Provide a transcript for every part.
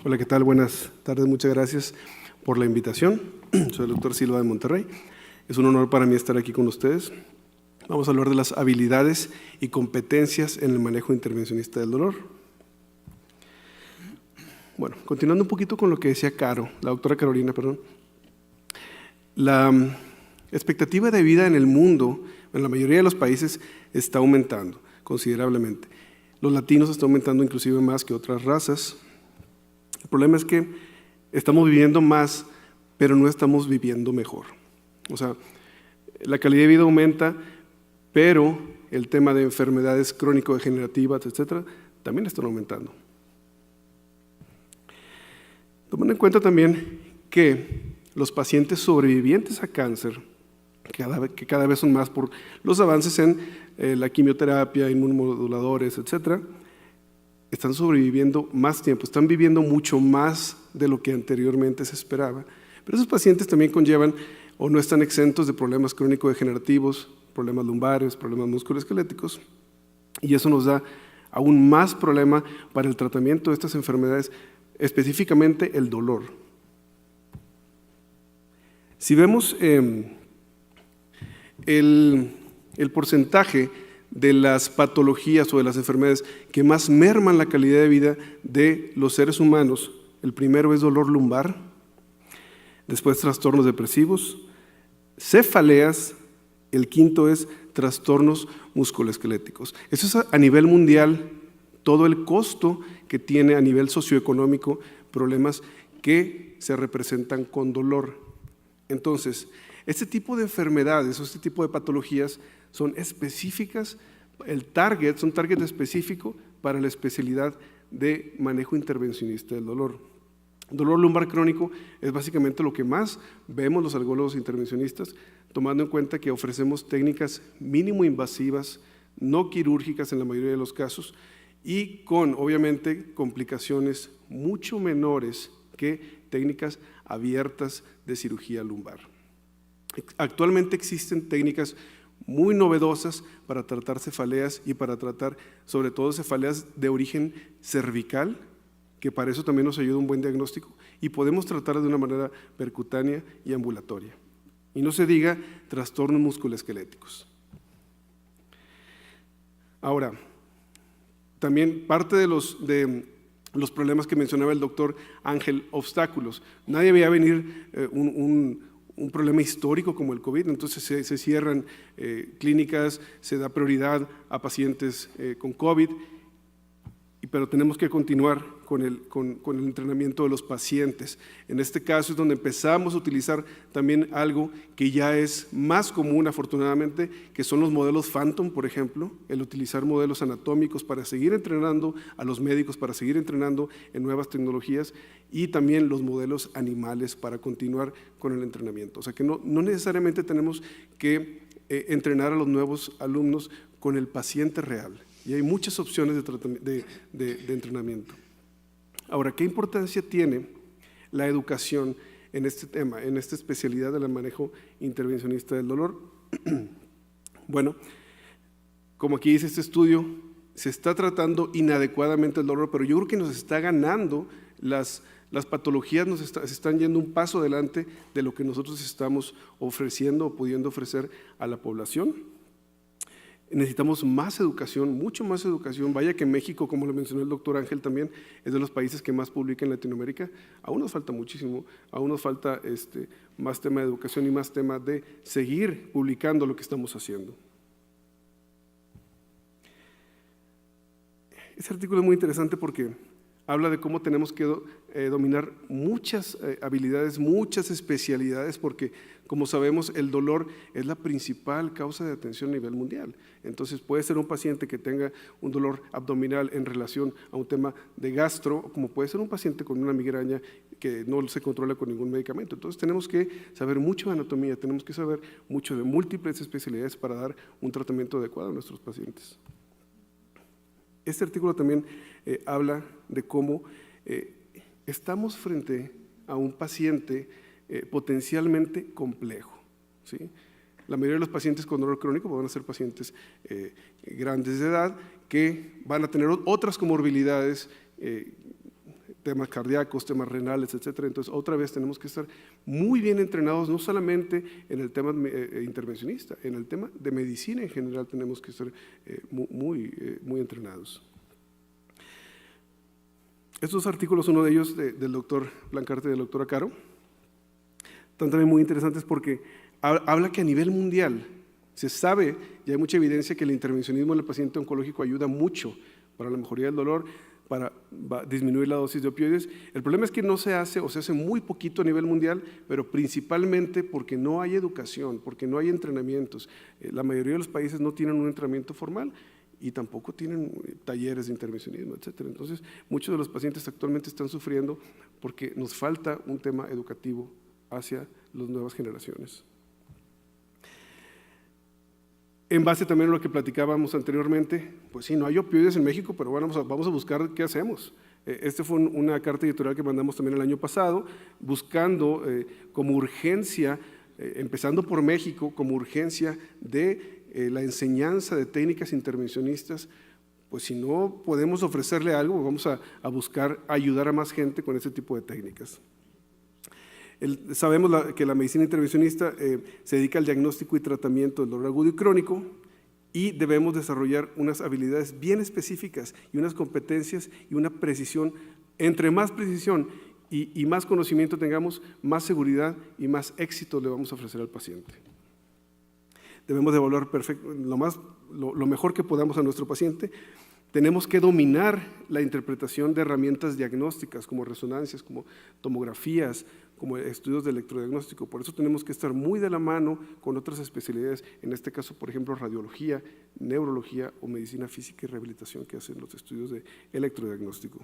Hola, ¿qué tal? Buenas tardes, muchas gracias por la invitación. Soy el doctor Silva de Monterrey. Es un honor para mí estar aquí con ustedes. Vamos a hablar de las habilidades y competencias en el manejo intervencionista del dolor. Bueno, continuando un poquito con lo que decía la doctora Carolina, perdón. La expectativa de vida en el mundo, en la mayoría de los países, está aumentando considerablemente. Los latinos están aumentando inclusive más que otras razas. El problema es que estamos viviendo más, pero no estamos viviendo mejor. O sea, la calidad de vida aumenta, pero el tema de enfermedades crónico-degenerativas, etcétera, también están aumentando. Tomando en cuenta también que los pacientes sobrevivientes a cáncer, que cada vez son más por los avances en la quimioterapia, inmunomoduladores, etcétera, están sobreviviendo más tiempo, están viviendo mucho más de lo que anteriormente se esperaba. Pero esos pacientes también conllevan o no están exentos de problemas crónico-degenerativos, problemas lumbares, problemas musculoesqueléticos, y eso nos da aún más problema para el tratamiento de estas enfermedades, específicamente el dolor. Si vemos el porcentaje de las patologías o de las enfermedades que más merman la calidad de vida de los seres humanos, el primero es dolor lumbar, después trastornos depresivos, cefaleas, el quinto es trastornos musculoesqueléticos. Eso es a nivel mundial, todo el costo que tiene a nivel socioeconómico, problemas que se representan con dolor. Entonces, este tipo de enfermedades o este tipo de patologías son específicas, son target específico para la especialidad de manejo intervencionista del dolor. Dolor lumbar crónico es básicamente lo que más vemos los algólogos intervencionistas, tomando en cuenta que ofrecemos técnicas mínimo invasivas, no quirúrgicas en la mayoría de los casos, y con, obviamente, complicaciones mucho menores que técnicas abiertas de cirugía lumbar. Actualmente existen técnicas muy novedosas para tratar cefaleas y para tratar sobre todo cefaleas de origen cervical, que para eso también nos ayuda un buen diagnóstico, y podemos tratar de una manera percutánea y ambulatoria. Y no se diga trastornos musculoesqueléticos. Ahora, también parte de los problemas que mencionaba el doctor Ángel, obstáculos. Nadie veía venir un problema histórico como el COVID, entonces se cierran clínicas, se da prioridad a pacientes con COVID, pero tenemos que continuar con el entrenamiento de los pacientes. En este caso es donde empezamos a utilizar también algo que ya es más común afortunadamente, que son los modelos Phantom, por ejemplo, el utilizar modelos anatómicos para seguir entrenando a los médicos, para seguir entrenando en nuevas tecnologías, y también los modelos animales para continuar con el entrenamiento. O sea que no necesariamente tenemos que entrenar a los nuevos alumnos con el paciente real. Y hay muchas opciones de entrenamiento. Ahora, ¿qué importancia tiene la educación en este tema, en esta especialidad del manejo intervencionista del dolor? Bueno, como aquí dice este estudio, se está tratando inadecuadamente el dolor, pero yo creo que nos está ganando las patologías, se están yendo un paso adelante de lo que nosotros estamos ofreciendo o pudiendo ofrecer a la población. Necesitamos más educación, mucho más educación. Vaya que México, como lo mencionó el doctor Ángel también, es de los países que más publica en Latinoamérica. Aún nos falta muchísimo, aún nos falta más tema de educación y más tema de seguir publicando lo que estamos haciendo. Este artículo es muy interesante porque habla de cómo tenemos que dominar muchas habilidades, muchas especialidades, porque como sabemos el dolor es la principal causa de atención a nivel mundial. Entonces puede ser un paciente que tenga un dolor abdominal en relación a un tema de gastro, como puede ser un paciente con una migraña que no se controla con ningún medicamento. Entonces tenemos que saber mucho de anatomía, tenemos que saber mucho de múltiples especialidades para dar un tratamiento adecuado a nuestros pacientes. Este artículo también habla de cómo estamos frente a un paciente potencialmente complejo, ¿sí? La mayoría de los pacientes con dolor crónico van a ser pacientes grandes de edad que van a tener otras comorbilidades temas cardíacos, temas renales, etcétera. Entonces, otra vez tenemos que estar muy bien entrenados, no solamente en el tema intervencionista, en el tema de medicina en general tenemos que estar muy entrenados. Estos dos artículos, uno de ellos del doctor Blancarte y del doctor Acaro, están también muy interesantes porque habla que a nivel mundial se sabe, y hay mucha evidencia que el intervencionismo en el paciente oncológico ayuda mucho para la mejoría del dolor, para disminuir la dosis de opioides. El problema es que no se hace, o se hace muy poquito a nivel mundial, pero principalmente porque no hay educación, porque no hay entrenamientos. La mayoría de los países no tienen un entrenamiento formal y tampoco tienen talleres de intervencionismo, etcétera. Entonces, muchos de los pacientes actualmente están sufriendo porque nos falta un tema educativo hacia las nuevas generaciones. En base también a lo que platicábamos anteriormente, pues sí, no hay opioides en México, pero bueno, vamos a buscar qué hacemos. Esta fue una carta editorial que mandamos también el año pasado, buscando como urgencia, empezando por México, como urgencia de la enseñanza de técnicas intervencionistas. Pues si no podemos ofrecerle algo, vamos a buscar ayudar a más gente con este tipo de técnicas. Sabemos que la medicina intervencionista se dedica al diagnóstico y tratamiento del dolor agudo y crónico, y debemos desarrollar unas habilidades bien específicas y unas competencias y una precisión. Entre más precisión y más conocimiento tengamos, más seguridad y más éxito le vamos a ofrecer al paciente. Debemos de evaluar lo mejor que podamos a nuestro paciente. Tenemos que dominar la interpretación de herramientas diagnósticas como resonancias, como tomografías, como estudios de electrodiagnóstico. Por eso tenemos que estar muy de la mano con otras especialidades, en este caso, por ejemplo, radiología, neurología o medicina física y rehabilitación, que hacen los estudios de electrodiagnóstico.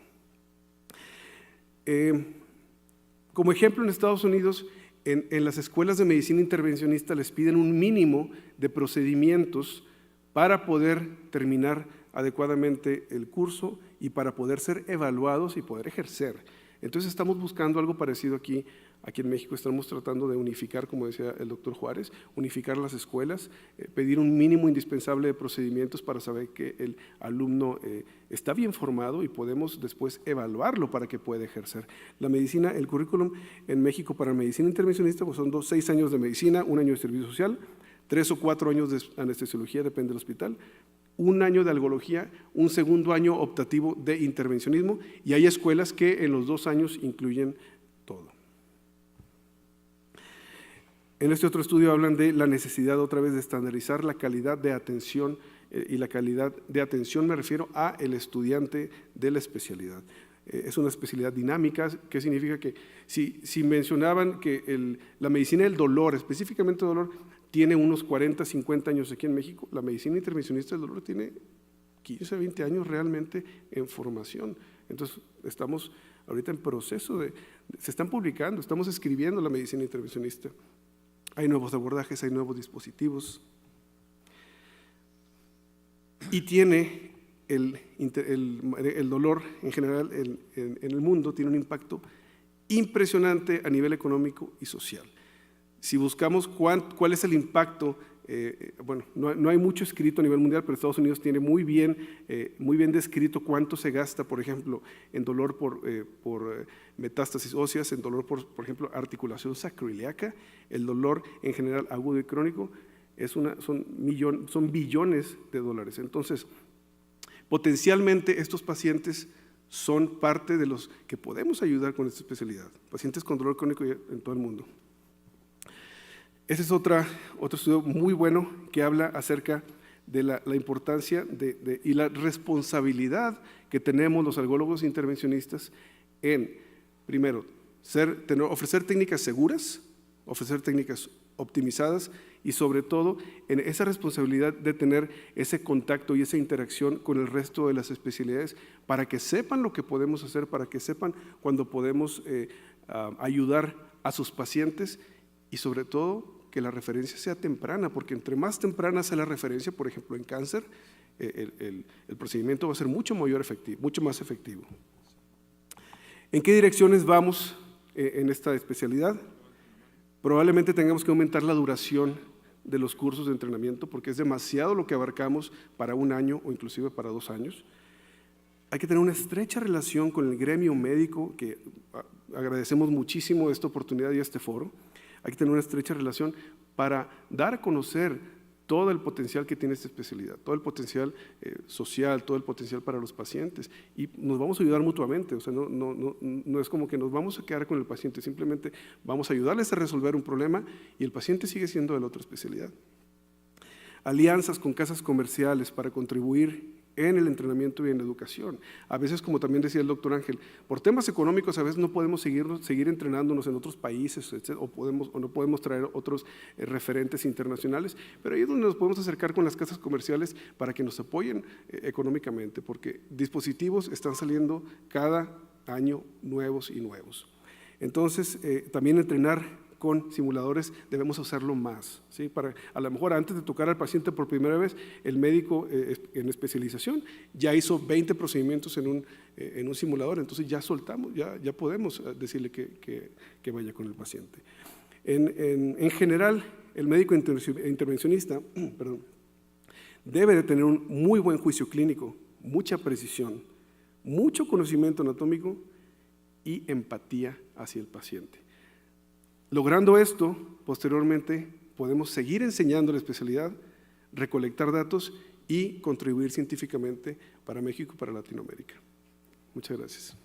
Como ejemplo, en Estados Unidos, en las escuelas de medicina intervencionista les piden un mínimo de procedimientos para poder terminar adecuadamente el curso y para poder ser evaluados y poder ejercer. Entonces estamos buscando algo parecido aquí en México. Estamos tratando de unificar, como decía el doctor Juárez, unificar las escuelas, pedir un mínimo indispensable de procedimientos para saber que el alumno está bien formado y podemos después evaluarlo para que pueda ejercer. La medicina, el currículum en México para medicina intervencionista pues son 6 años de medicina, 1 año de servicio social, 3 o 4 años de anestesiología, depende del hospital, 1 año de algología, un segundo año optativo de intervencionismo, y hay escuelas que en los 2 años incluyen todo. En este otro estudio hablan de la necesidad otra vez de estandarizar la calidad de atención, y la calidad de atención me refiero a el estudiante de la especialidad. Es una especialidad dinámica, que significa que si mencionaban que la medicina del dolor, específicamente dolor, tiene unos 40, 50 años aquí en México, la medicina intervencionista del dolor tiene 15, 20 años realmente en formación. Entonces, estamos ahorita en proceso se están publicando, estamos escribiendo la medicina intervencionista. Hay nuevos abordajes, hay nuevos dispositivos. Y tiene el dolor en general en el mundo, tiene un impacto impresionante a nivel económico y social. Si buscamos cuál es el impacto, bueno, no hay mucho escrito a nivel mundial, pero Estados Unidos tiene muy bien descrito cuánto se gasta, por ejemplo, en dolor por metástasis óseas, en dolor por ejemplo, articulación sacroiliaca, el dolor en general agudo y crónico, son billones de dólares. Entonces, potencialmente estos pacientes son parte de los que podemos ayudar con esta especialidad, pacientes con dolor crónico en todo el mundo. Ese es otro estudio muy bueno que habla acerca de la importancia y la responsabilidad que tenemos los algólogos intervencionistas en, primero, ofrecer técnicas seguras, ofrecer técnicas optimizadas y sobre todo en esa responsabilidad de tener ese contacto y esa interacción con el resto de las especialidades para que sepan lo que podemos hacer, para que sepan cuando podemos ayudar a sus pacientes y sobre todo que la referencia sea temprana, porque entre más temprana sea la referencia, por ejemplo en cáncer, el procedimiento va a ser mucho más efectivo. ¿En qué direcciones vamos en esta especialidad? Probablemente tengamos que aumentar la duración de los cursos de entrenamiento porque es demasiado lo que abarcamos para 1 año o inclusive para 2 años. Hay que tener una estrecha relación con el gremio médico, que agradecemos muchísimo esta oportunidad y este foro. Hay que tener una estrecha relación para dar a conocer todo el potencial que tiene esta especialidad, todo el potencial social, todo el potencial para los pacientes, y nos vamos a ayudar mutuamente. O sea, no es como que nos vamos a quedar con el paciente, simplemente vamos a ayudarles a resolver un problema y el paciente sigue siendo de la otra especialidad. Alianzas con casas comerciales para contribuir en el entrenamiento y en la educación. A veces, como también decía el doctor Ángel, por temas económicos a veces no podemos seguir entrenándonos en otros países, etc., o no podemos traer otros referentes internacionales, pero ahí es donde nos podemos acercar con las casas comerciales para que nos apoyen económicamente, porque dispositivos están saliendo cada año nuevos y nuevos. Entonces, también entrenar con simuladores debemos hacerlo más, ¿sí? Para, a lo mejor antes de tocar al paciente por primera vez, el médico en especialización ya hizo 20 procedimientos en un simulador, entonces ya soltamos, ya podemos decirle que vaya con el paciente. En general, el médico intervencionista debe de tener un muy buen juicio clínico, mucha precisión, mucho conocimiento anatómico y empatía hacia el paciente. Logrando esto, posteriormente podemos seguir enseñando la especialidad, recolectar datos y contribuir científicamente para México y para Latinoamérica. Muchas gracias.